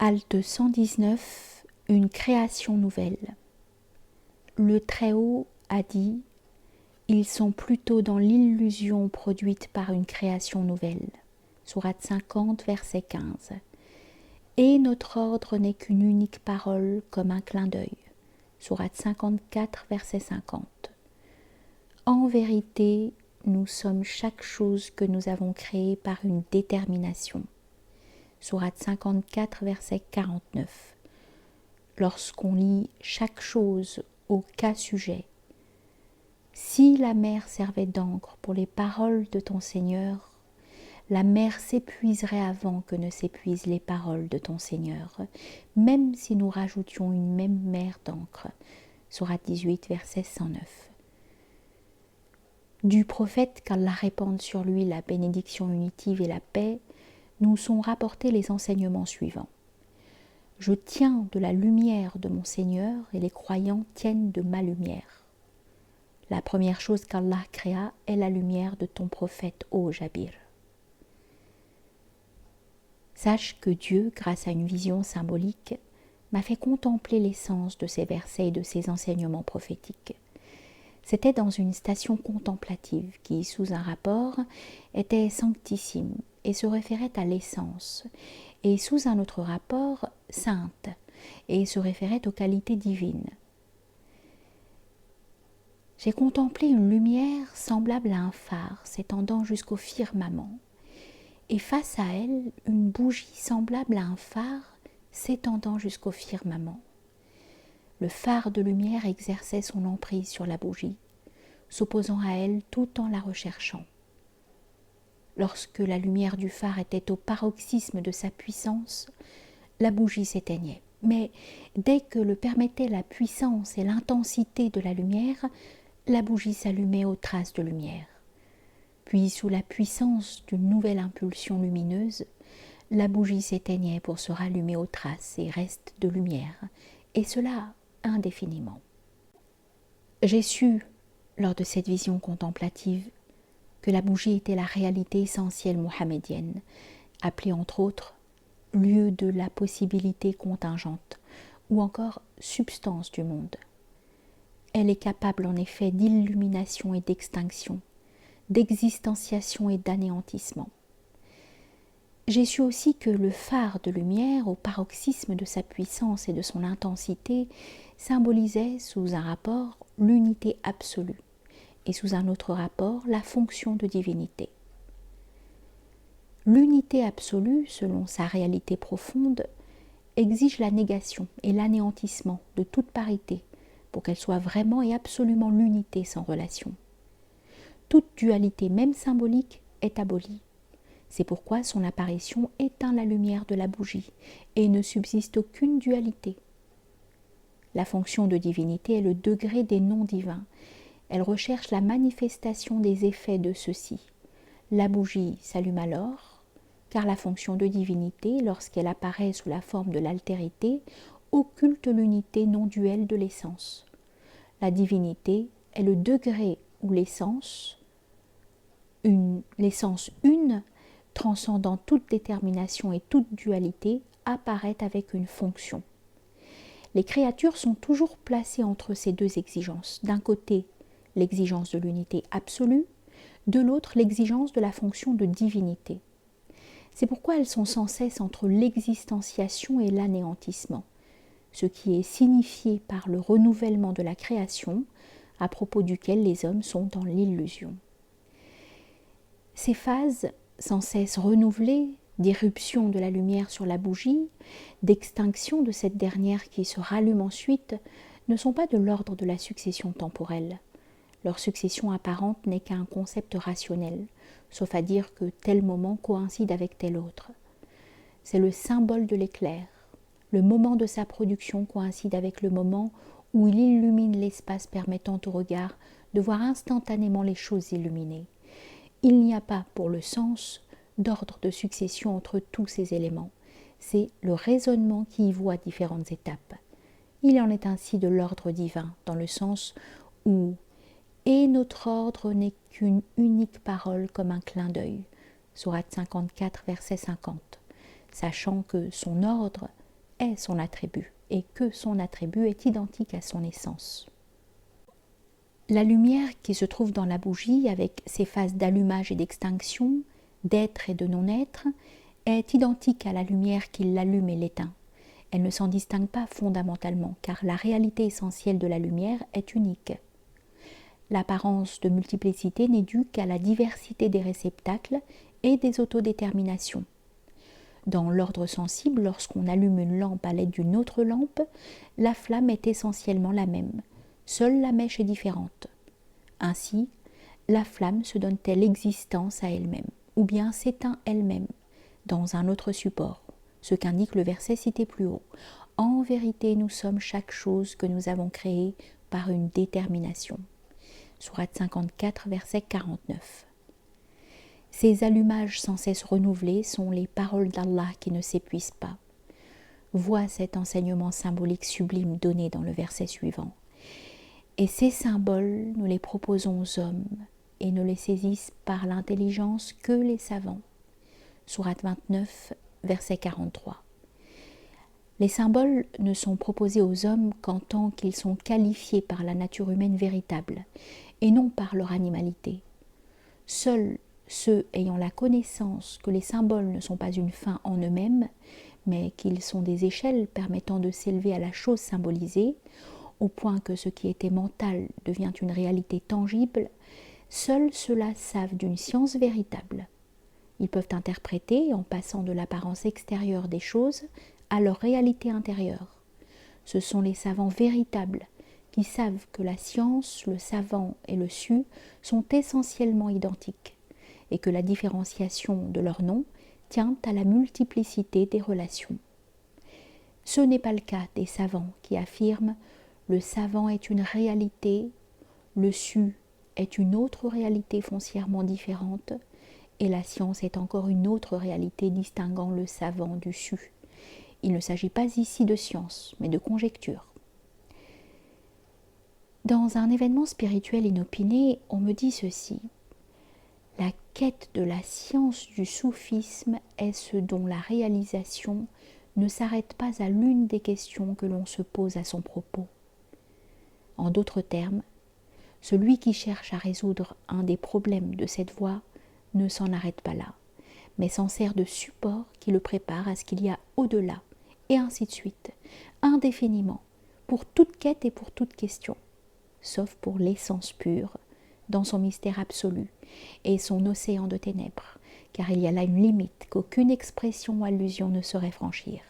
Halte 119, une création nouvelle. Le Très-Haut a dit « Ils sont plutôt dans l'illusion produite par une création nouvelle ». Sourate 50, verset 15. Et notre ordre n'est qu'une unique parole comme un clin d'œil. Sourate 54, verset 50. En vérité, nous sommes chaque chose que nous avons créée par une détermination. Sourate 54, verset 49. Lorsqu'on lit chaque chose au cas sujet, si la mer servait d'encre pour les paroles de ton Seigneur, la mer s'épuiserait avant que ne s'épuisent les paroles de ton Seigneur, même si nous rajoutions une même mer d'encre. Sourate 18, verset 109. Du prophète, qu'Allah répande sur lui la bénédiction unitive et la paix, nous sont rapportés les enseignements suivants. Je tiens de la lumière de mon Seigneur et les croyants tiennent de ma lumière. La première chose qu'Allah créa est la lumière de ton prophète, ô Jabir. Sache que Dieu, grâce à une vision symbolique, m'a fait contempler l'essence de ces versets et de ces enseignements prophétiques. C'était dans une station contemplative qui, sous un rapport, était sanctissime et se référait à l'essence, et sous un autre rapport, sainte, et se référait aux qualités divines. J'ai contemplé une lumière semblable à un phare s'étendant jusqu'au firmament, et face à elle, une bougie semblable à un phare s'étendant jusqu'au firmament. Le phare de lumière exerçait son emprise sur la bougie, s'opposant à elle tout en la recherchant. Lorsque la lumière du phare était au paroxysme de sa puissance, la bougie s'éteignait. Mais dès que le permettait la puissance et l'intensité de la lumière, la bougie s'allumait aux traces de lumière. Puis, sous la puissance d'une nouvelle impulsion lumineuse, la bougie s'éteignait pour se rallumer aux traces et restes de lumière, et cela indéfiniment. J'ai su, lors de cette vision contemplative, que la bougie était la réalité essentielle mohamédienne, appelée entre autres lieu de la possibilité contingente, ou encore substance du monde. Elle est capable en effet d'illumination et d'extinction, d'existenciation et d'anéantissement. J'ai su aussi que le phare de lumière, au paroxysme de sa puissance et de son intensité, symbolisait sous un rapport l'unité absolue et sous un autre rapport la fonction de divinité. L'unité absolue, selon sa réalité profonde, exige la négation et l'anéantissement de toute parité pour qu'elle soit vraiment et absolument l'unité sans relation. Toute dualité, même symbolique, est abolie. C'est pourquoi son apparition éteint la lumière de la bougie et ne subsiste aucune dualité. La fonction de divinité est le degré des noms divins. Elle recherche la manifestation des effets de ceux-ci. La bougie s'allume alors, car la fonction de divinité, lorsqu'elle apparaît sous la forme de l'altérité, occulte l'unité non duelle de l'essence. La divinité est le degré où l'essence une, transcendant toute détermination et toute dualité, apparaît avec une fonction. Les créatures sont toujours placées entre ces deux exigences. D'un côté, l'exigence de l'unité absolue, de l'autre, l'exigence de la fonction de divinité. C'est pourquoi elles sont sans cesse entre l'existenciation et l'anéantissement, ce qui est signifié par le renouvellement de la création, à propos duquel les hommes sont dans l'illusion. Ces phases, sans cesse renouvelées, d'irruption de la lumière sur la bougie, d'extinction de cette dernière qui se rallume ensuite, ne sont pas de l'ordre de la succession temporelle. Leur succession apparente n'est qu'un concept rationnel, sauf à dire que tel moment coïncide avec tel autre. C'est le symbole de l'éclair. Le moment de sa production coïncide avec le moment où il illumine l'espace permettant au regard de voir instantanément les choses illuminées. Il n'y a pas, pour le sens, d'ordre de succession entre tous ces éléments. C'est le raisonnement qui y voit différentes étapes. Il en est ainsi de l'ordre divin, dans le sens où « et notre ordre n'est qu'une unique parole comme un clin d'œil » Sourate 54, verset 50, sachant que son ordre est son attribut et que son attribut est identique à son essence. La lumière qui se trouve dans la bougie, avec ses phases d'allumage et d'extinction, d'être et de non-être, est identique à la lumière qui l'allume et l'éteint. Elle ne s'en distingue pas fondamentalement, car la réalité essentielle de la lumière est unique. L'apparence de multiplicité n'est due qu'à la diversité des réceptacles et des autodéterminations. Dans l'ordre sensible, lorsqu'on allume une lampe à l'aide d'une autre lampe, la flamme est essentiellement la même. Seule la mèche est différente. Ainsi, la flamme se donne-t-elle existence à elle-même, ou bien s'éteint elle-même dans un autre support, ce qu'indique le verset cité plus haut. En vérité, nous sommes chaque chose que nous avons créée par une détermination. Sourate 54, verset 49. Ces allumages sans cesse renouvelés sont les paroles d'Allah qui ne s'épuisent pas. Vois cet enseignement symbolique sublime donné dans le verset suivant. Et ces symboles, nous les proposons aux hommes et ne les saisissent par l'intelligence que les savants. Sourate 29, verset 43. Les symboles ne sont proposés aux hommes qu'en tant qu'ils sont qualifiés par la nature humaine véritable, et non par leur animalité. Seuls ceux ayant la connaissance que les symboles ne sont pas une fin en eux-mêmes, mais qu'ils sont des échelles permettant de s'élever à la chose symbolisée, au point que ce qui était mental devient une réalité tangible, seuls ceux-là savent d'une science véritable. Ils peuvent interpréter, en passant de l'apparence extérieure des choses à leur réalité intérieure. Ce sont les savants véritables qui savent que la science, le savant et le su sont essentiellement identiques et que la différenciation de leurs noms tient à la multiplicité des relations. Ce n'est pas le cas des savants qui affirment « le savant est une réalité, le su est une autre réalité foncièrement différente et la science est encore une autre réalité distinguant le savant du su ». Il ne s'agit pas ici de science, mais de conjecture. Dans un événement spirituel inopiné, on me dit ceci. La quête de la science du soufisme est ce dont la réalisation ne s'arrête pas à l'une des questions que l'on se pose à son propos. En d'autres termes, celui qui cherche à résoudre un des problèmes de cette voie ne s'en arrête pas là, mais s'en sert de support qui le prépare à ce qu'il y a au-delà, et ainsi de suite, indéfiniment, pour toute quête et pour toute question, sauf pour l'essence pure, dans son mystère absolu et son océan de ténèbres, car il y a là une limite qu'aucune expression ou allusion ne saurait franchir.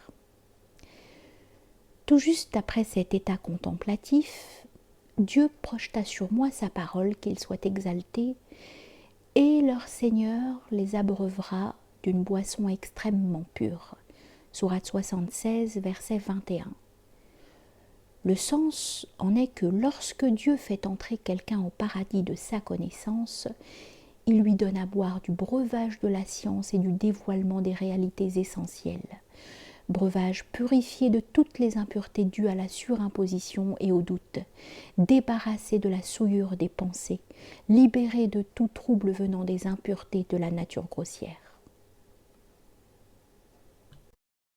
Tout juste après cet état contemplatif, Dieu projeta sur moi sa parole, qu'il soit exalté, et leur Seigneur les abreuvera d'une boisson extrêmement pure. Sourate 76, verset 21. Le sens en est que lorsque Dieu fait entrer quelqu'un au paradis de sa connaissance, il lui donne à boire du breuvage de la science et du dévoilement des réalités essentielles. Breuvage purifié de toutes les impuretés dues à la surimposition et au doute, débarrassé de la souillure des pensées, libéré de tout trouble venant des impuretés de la nature grossière.